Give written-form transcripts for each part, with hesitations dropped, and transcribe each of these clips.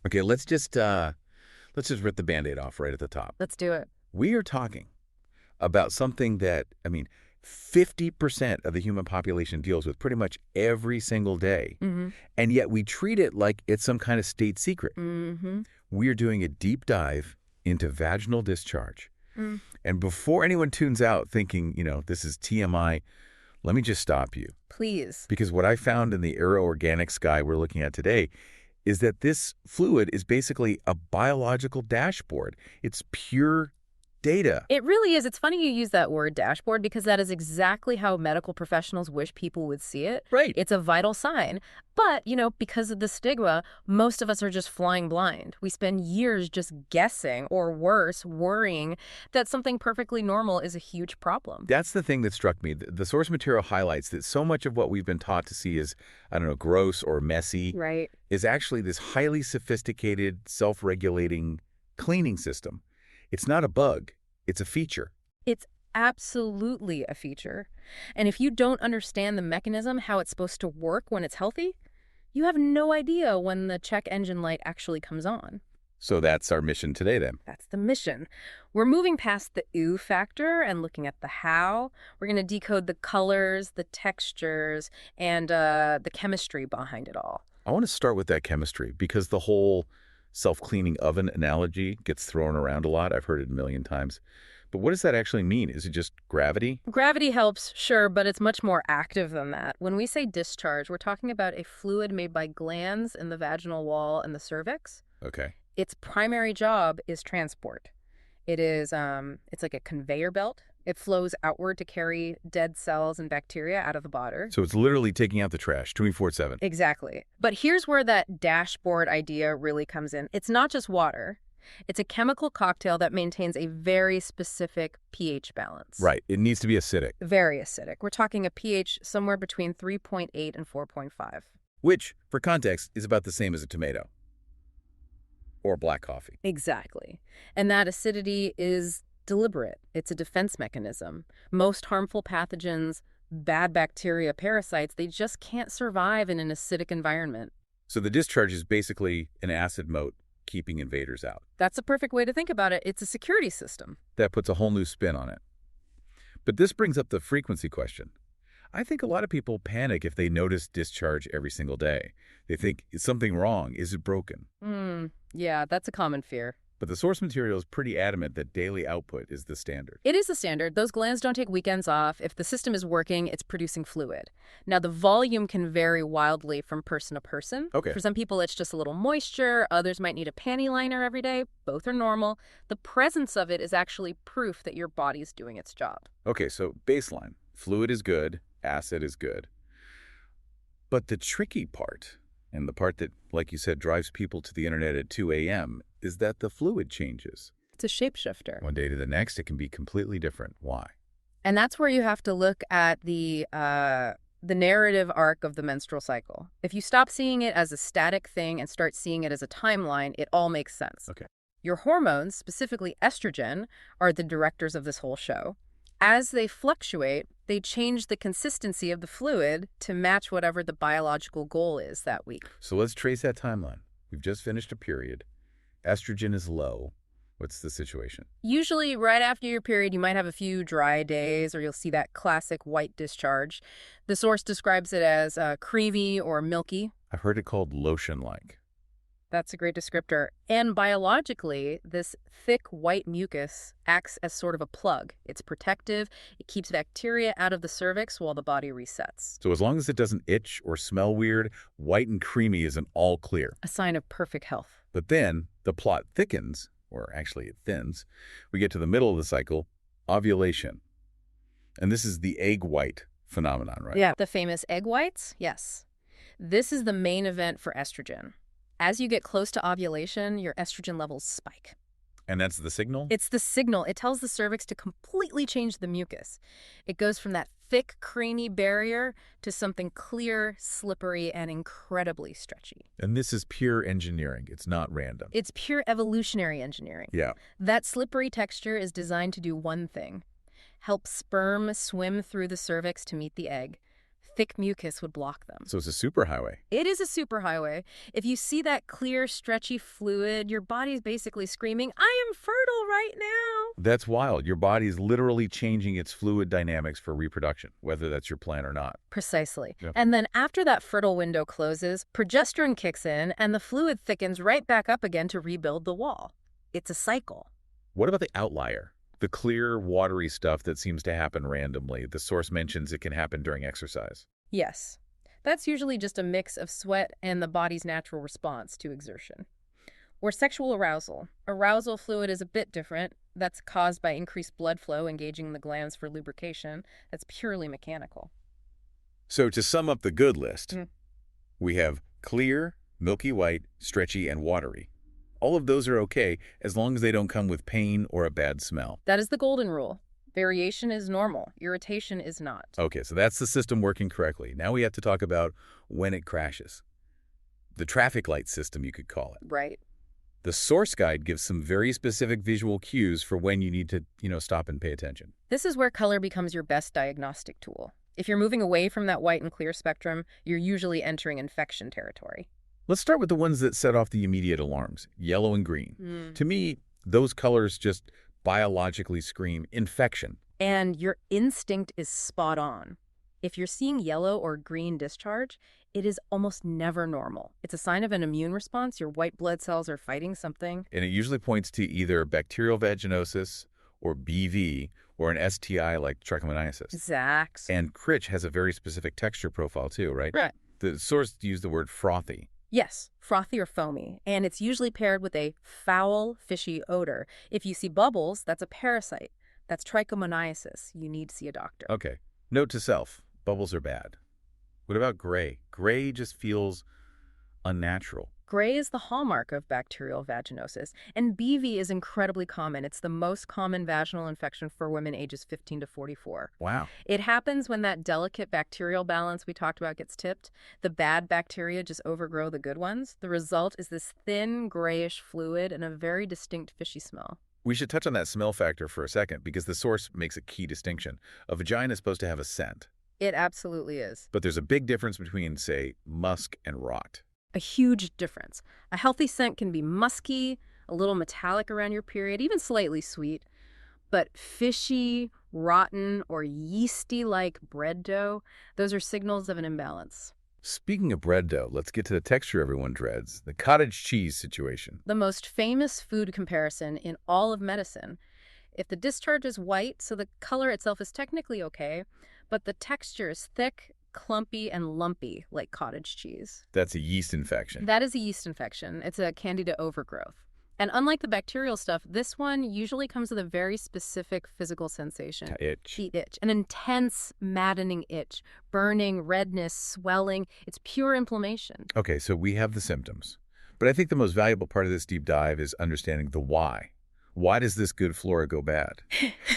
Okay, let's just rip the Band-Aid off right at the top. Let's do it. We are talking about something that, 50% of the human population deals with pretty much every single day, Mm-hmm. and yet we treat it like it's some kind of state secret. Mm-hmm. We're doing a deep dive into vaginal discharge. Mm. And before anyone tunes out thinking, this is TMI, let me just stop you. Please. Because what I found in the aero-organic sky we're looking at today is that this fluid is basically a biological dashboard. It's pure data. It really is. It's funny you use that word dashboard because that is exactly how medical professionals wish people would see it. Right. It's a vital sign. But, because of the stigma, most of us are just flying blind. We spend years just guessing, or worse, worrying that something perfectly normal is a huge problem. That's the thing that struck me. The source material highlights that so much of what we've been taught to see as, gross or messy, Right. is actually this highly sophisticated, self-regulating cleaning system. It's not a bug. It's a feature. It's absolutely a feature. And if you don't understand the mechanism, how it's supposed to work when it's healthy, you have no idea when the check engine light actually comes on. So that's our mission today, then. That's the mission. We're moving past the ooh factor and looking at the how. We're going to decode the colors, the textures, and the chemistry behind it all. I want to start with that chemistry because the whole self-cleaning oven analogy gets thrown around a lot. I've heard it a million times. But what does that actually mean? Is it just gravity? Gravity helps, sure, but it's much more active than that. When we say discharge, we're talking about a fluid made by glands in the vaginal wall and the cervix. Okay. Its primary job is transport. It's like a conveyor belt. It flows outward to carry dead cells and bacteria out of the body. So it's literally taking out the trash 24/7. Exactly. But here's where that dashboard idea really comes in. It's not just water. It's a chemical cocktail that maintains a very specific pH balance. Right. It needs to be acidic, Very acidic. We're talking a pH somewhere between 3.8 and 4.5. which, for context, is about the same as a tomato or black coffee. Exactly. And that acidity is deliberate. It's a defense mechanism. Most harmful pathogens, bad bacteria, parasites, they just can't survive in an acidic environment. So the discharge is basically an acid moat keeping invaders out. That's a perfect way to think about it. It's a security system. That puts a whole new spin on it. But this brings up the frequency question. I think a lot of people panic if they notice discharge every single day. They think, is something wrong? Is it broken? Yeah, that's a common fear. But the source material is pretty adamant that daily output is the standard. It is the standard. Those glands don't take weekends off. If the system is working, it's producing fluid. Now, the volume can vary wildly from person to person. Okay. For some people, it's just a little moisture. Others might need a panty liner every day. Both are normal. The presence of it is actually proof that your body's doing its job. Okay, so baseline. Fluid is good. Acid is good. But the tricky part, and the part that, like you said, drives people to the internet at 2 a.m., is that the fluid changes. It's a shapeshifter. One day to the next, it can be completely different. Why? And that's where you have to look at the narrative arc of the menstrual cycle. If you stop seeing it as a static thing and start seeing it as a timeline, it all makes sense. Okay. Your hormones, specifically estrogen, are the directors of this whole show. As they fluctuate, they change the consistency of the fluid to match whatever the biological goal is that week. So let's trace that timeline. We've just finished a period. Estrogen is low. What's the situation? Usually, right after your period, you might have a few dry days, or you'll see that classic white discharge. The source describes it as creamy or milky. I've heard it called lotion-like. That's a great descriptor. And biologically, this thick white mucus acts as sort of a plug. It's protective. It keeps bacteria out of the cervix while the body resets. So as long as it doesn't itch or smell weird, white and creamy is an all clear. A sign of perfect health. But then the plot thickens, or actually it thins. We get to the middle of the cycle, ovulation. And this is the egg white phenomenon, right? Yeah. The famous egg whites? Yes. This is the main event for estrogen. As you get close to ovulation, your estrogen levels spike. And that's the signal? It's the signal. It tells the cervix to completely change the mucus. It goes from that thick, creamy barrier to something clear, slippery, and incredibly stretchy. And this is pure engineering. It's not random. It's pure evolutionary engineering. Yeah. That slippery texture is designed to do one thing: help sperm swim through the cervix to meet the egg. thick mucus would block them. So it's a superhighway. It is a superhighway. If you see that clear, stretchy fluid, your body's basically screaming, I am fertile right now. That's wild. Your body's literally changing its fluid dynamics for reproduction, whether that's your plan or not. Precisely. Yeah. And then after that fertile window closes, progesterone kicks in and the fluid thickens right back up again to rebuild the wall. It's a cycle. What about the outlier? The clear, watery stuff that seems to happen randomly. The source mentions it can happen during exercise. Yes. That's usually just a mix of sweat and the body's natural response to exertion. Or sexual arousal. Arousal fluid is a bit different. That's caused by increased blood flow engaging the glands for lubrication. That's purely mechanical. So to sum up the good list, we have clear, milky white, stretchy, and watery. All of those are okay as long as they don't come with pain or a bad smell. That is the golden rule. Variation is normal. Irritation is not. Okay, so that's the system working correctly. Now we have to talk about when it crashes. The traffic light system, you could call it. Right. The source guide gives some very specific visual cues for when you need to, stop and pay attention. This is where color becomes your best diagnostic tool. If you're moving away from that white and clear spectrum, you're usually entering infection territory. Let's start with the ones that set off the immediate alarms, yellow and green. To me, those colors just biologically scream infection. And your instinct is spot on. If you're seeing yellow or green discharge, it is almost never normal. It's a sign of an immune response. Your white blood cells are fighting something. And it usually points to either bacterial vaginosis or BV or an STI like trichomoniasis. Exact. And Critch has a very specific texture profile too, right? Right. The source used the word frothy. Yes, frothy or foamy, and it's usually paired with a foul, fishy odor. If you see bubbles, that's a parasite. That's trichomoniasis. You need to see a doctor. Okay. Note to self, bubbles are bad. What about gray? Gray just feels unnatural. Gray is the hallmark of bacterial vaginosis, and BV is incredibly common. It's the most common vaginal infection for women ages 15 to 44. Wow. It happens when that delicate bacterial balance we talked about gets tipped. The bad bacteria just overgrow the good ones. The result is this thin, grayish fluid and a very distinct fishy smell. We should touch on that smell factor for a second because the source makes a key distinction. A vagina is supposed to have a scent. It absolutely is. But there's a big difference between, say, musk and rot. A huge difference. A healthy scent can be musky, a little metallic around your period, even slightly sweet. But fishy, rotten, or yeasty-like bread dough, those are signals of an imbalance. Speaking of bread dough, let's get to the texture everyone dreads, the cottage cheese situation. The most famous food comparison in all of medicine. If the discharge is white, so the color itself is technically okay, but the texture is thick, clumpy, and lumpy, like cottage cheese. That's a yeast infection. That is a yeast infection. It's a candida overgrowth. And unlike the bacterial stuff, this one usually comes with a very specific physical sensation. Itch. The itch. An intense, maddening itch. Burning, redness, swelling. It's pure inflammation. Okay, so we have the symptoms. But I think the most valuable part of this deep dive is understanding the why. Why does this good flora go bad?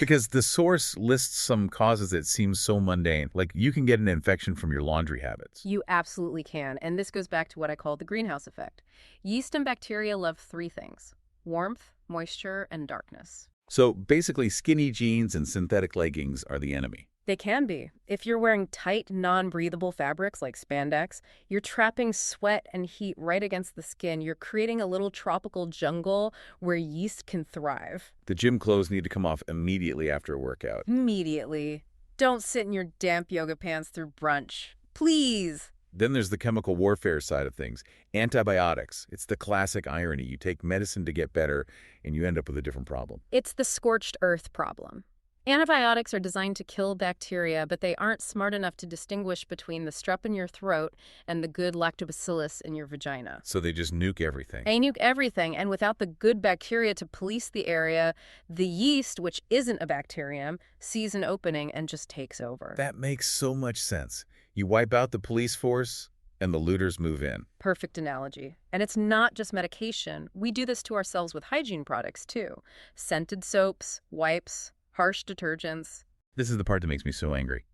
Because the source lists some causes that seem so mundane, like you can get an infection from your laundry habits. You absolutely can. And this goes back to what I call the greenhouse effect. Yeast and bacteria love three things: warmth, moisture, and darkness. So basically, skinny jeans and synthetic leggings are the enemy. They can be. If you're wearing tight, non-breathable fabrics like spandex, you're trapping sweat and heat right against the skin. You're creating a little tropical jungle where yeast can thrive. The gym clothes need to come off immediately after a workout. Immediately. Don't sit in your damp yoga pants through brunch. Please. Then there's the chemical warfare side of things. Antibiotics. It's the classic irony. You take medicine to get better, and you end up with a different problem. It's the scorched earth problem. Antibiotics are designed to kill bacteria, but they aren't smart enough to distinguish between the strep in your throat and the good lactobacillus in your vagina. So they just nuke everything. They nuke everything, and without the good bacteria to police the area, the yeast, which isn't a bacterium, sees an opening and just takes over. That makes so much sense. You wipe out the police force, and the looters move in. Perfect analogy. And it's not just medication. We do this to ourselves with hygiene products, too. Scented soaps, wipes, harsh detergents. This is the part that makes me so angry.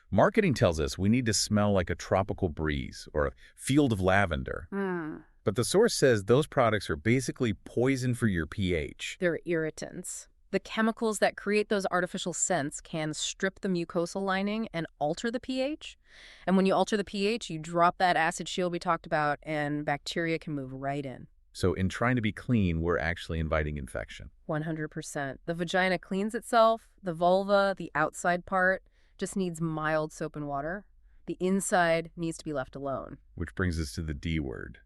Marketing tells us we need to smell like a tropical breeze or a field of lavender. But the source says those products are basically poison for your pH. They're irritants. The chemicals that create those artificial scents can strip the mucosal lining and alter the pH. And when you alter the pH, you drop that acid shield we talked about, and bacteria can move right in. So in trying to be clean, we're actually inviting infection. 100%. The vagina cleans itself. The vulva, the outside part, just needs mild soap and water. The inside needs to be left alone. Which brings us to the D word,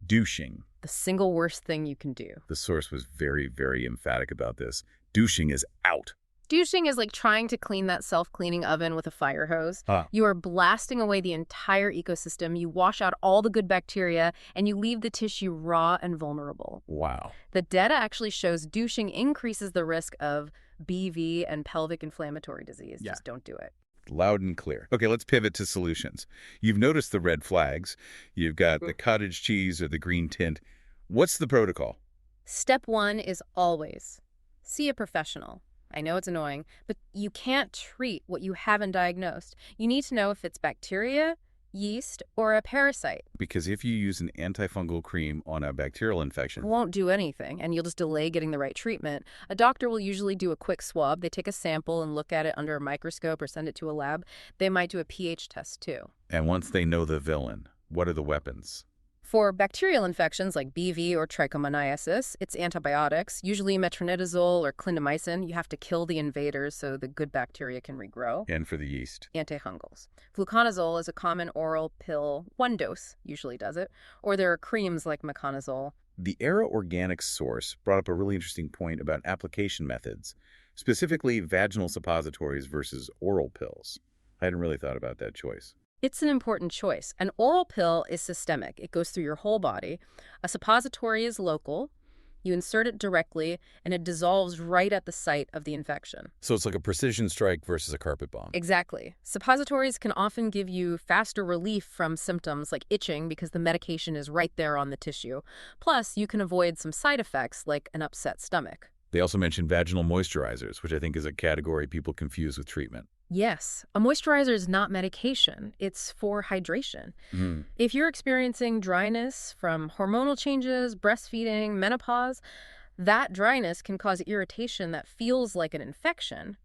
douching. The single worst thing you can do. The source was very, very emphatic about this. Douching is out. Douching is like trying to clean that self-cleaning oven with a fire hose. Huh. You are blasting away the entire ecosystem. You wash out all the good bacteria, and you leave the tissue raw and vulnerable. Wow. The data actually shows douching increases the risk of BV and pelvic inflammatory disease. Yeah. Just don't do it. Loud and clear. Okay, let's pivot to solutions. You've noticed the red flags. You've got the cottage cheese or the green tint. What's the protocol? Step 1 is always see a professional. I know it's annoying, but you can't treat what you haven't diagnosed. You need to know if it's bacteria, yeast, or a parasite. Because if you use an antifungal cream on a bacterial infection, It won't do anything, and you'll just delay getting the right treatment. A doctor will usually do a quick swab. They take a sample and look at it under a microscope or send it to a lab. They might do a pH test, too. and once they know the villain, what are the weapons? For bacterial infections like BV or trichomoniasis, it's antibiotics, usually metronidazole or clindamycin. You have to kill the invaders so the good bacteria can regrow. And for the yeast? Antifungals. Fluconazole is a common oral pill. One dose usually does it. Or there are creams like meconazole. The Era Organics source brought up a really interesting point about application methods, specifically vaginal suppositories versus oral pills. I hadn't really thought about that choice. It's an important choice. An oral pill is systemic. It goes through your whole body. A suppository is local. You insert it directly, and it dissolves right at the site of the infection. So it's like a precision strike versus a carpet bomb. Exactly. Suppositories can often give you faster relief from symptoms like itching because the medication is right there on the tissue. Plus, you can avoid some side effects like an upset stomach. They also mentioned vaginal moisturizers, which I think is a category people confuse with treatment. Yes, a moisturizer is not medication. It's for hydration. If you're experiencing dryness from hormonal changes, breastfeeding, menopause, that dryness can cause irritation that feels like an infection.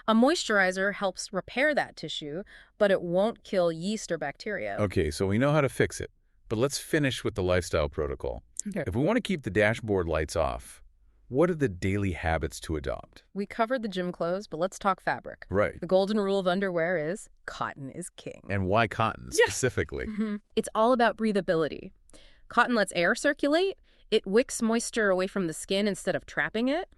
A moisturizer helps repair that tissue, but it won't kill yeast or bacteria. Okay, so we know how to fix it, but let's finish with the lifestyle protocol. Okay. If we want to keep the dashboard lights off, what are the daily habits to adopt? We covered the gym clothes, but let's talk fabric. Right. The golden rule of underwear is cotton is king. And why cotton specifically? It's all about breathability. Cotton lets air circulate. It wicks moisture away from the skin instead of trapping it.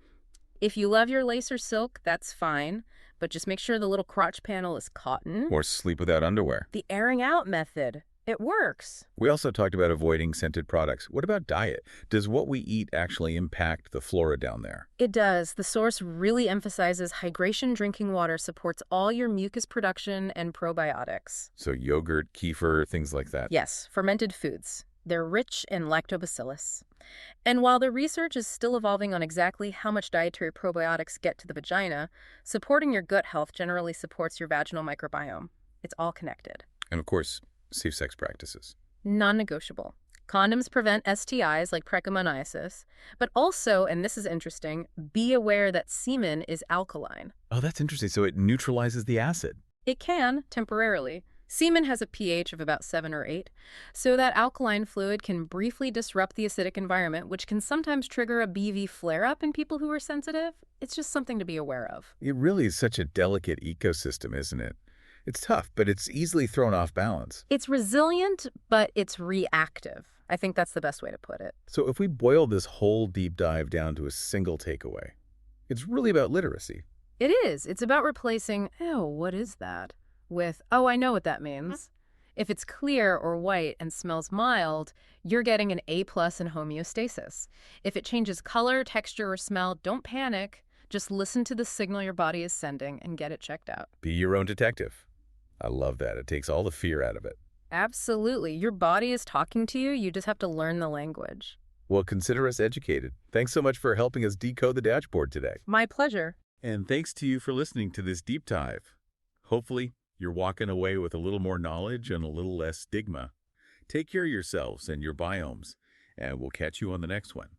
If you love your lace or silk, that's fine, but just make sure the little crotch panel is cotton. Or sleep without underwear. The airing out method. It works. We also talked about avoiding scented products. What about diet? Does what we eat actually impact the flora down there? It does. The source really emphasizes hydration. Drinking water supports all your mucus production and probiotics. So yogurt, kefir, things like that. Yes, fermented foods. They're rich in lactobacillus. And while the research is still evolving on exactly how much dietary probiotics get to the vagina, supporting your gut health generally supports your vaginal microbiome. It's all connected. And of course, safe sex practices. Non-negotiable. Condoms prevent STIs like trichomoniasis, but also, and this is interesting, be aware that semen is alkaline. Oh, that's interesting. So it neutralizes the acid. It can, temporarily. Semen has a pH of about 7 or 8, so that alkaline fluid can briefly disrupt the acidic environment, which can sometimes trigger a BV flare-up in people who are sensitive. It's just something to be aware of. It really is such a delicate ecosystem, isn't it? It's tough, but it's easily thrown off balance. It's resilient, but it's reactive. I think that's the best way to put it. So if we boil this whole deep dive down to a single takeaway, it's really about literacy. It is. It's about replacing, oh, what is that? With, oh, I know what that means. If it's clear or white and smells mild, you're getting an A+ in homeostasis. If it changes color, texture, or smell, don't panic. Just listen to the signal your body is sending and get it checked out. Be your own detective. I love that. It takes all the fear out of it. Absolutely. Your body is talking to you. You just have to learn the language. Well, consider us educated. Thanks so much for helping us decode the dashboard today. My pleasure. And thanks to you for listening to this deep dive. Hopefully, you're walking away with a little more knowledge and a little less stigma. Take care of yourselves and your biomes, and we'll catch you on the next one.